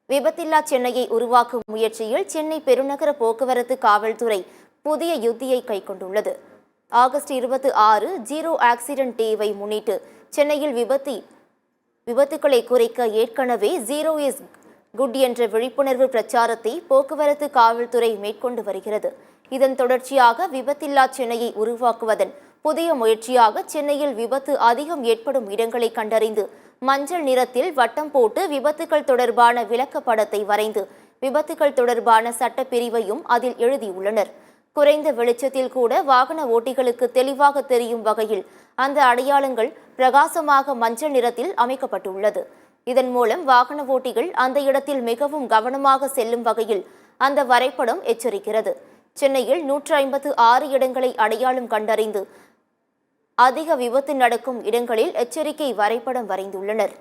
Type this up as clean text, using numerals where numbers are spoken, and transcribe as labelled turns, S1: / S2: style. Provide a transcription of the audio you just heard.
S1: விபத்தில்லா சென்னையை உருவாக்கும் முயற்சியில் சென்னை பெருநகர போக்குவரத்து காவல்துறை புதிய யுத்தியை கைக்கொண்டுள்ளது. ஆகஸ்ட் 26 ஜீரோ ஆக்சிடென்ட் டேவை முன்னிட்டு சென்னையில் விபத்துக்களை குறைக்க ஏற்கனவே ஜீரோ இஸ் குட் என்ற விழிப்புணர்வு பிரச்சாரத்தை போக்குவரத்து காவல்துறை மேற்கொண்டு வருகிறது. இதன் தொடர்ச்சியாக விபத்தில்லா சென்னையை உருவாக்குவதன் புதிய முயற்சியாக சென்னையில் விபத்து அதிகம் ஏற்படும் இடங்களை கண்டறிந்து மஞ்சள் நிறத்தில் வட்டம் போட்டு விபத்துகள் தொடர்பான விளக்கப்படத்தை வரைந்து விபத்துகள் தொடர்பான சட்டப்பிரிவையும் அதில் எழுதியுள்ளனர். குறைந்த வெளிச்சத்தில் கூட வாகன ஓட்டிகளுக்கு தெளிவாக தெரியும் வகையில் அந்த அடையாளங்கள் பிரகாசமாக மஞ்சள் நிறத்தில் அமைக்கப்பட்டுள்ளது. இதன் மூலம் வாகன ஓட்டிகள் அந்த இடத்தில் மிகவும் கவனமாக செல்லும் வகையில் அந்த வரைபடம் எச்சரிக்கிறது. சென்னையில் 156 இடங்களை அடையாளம் கண்டறிந்து அதிக விபத்து நடக்கும் இடங்களில் எச்சரிக்கை வரைபடம் வரைந்துள்ளனர்.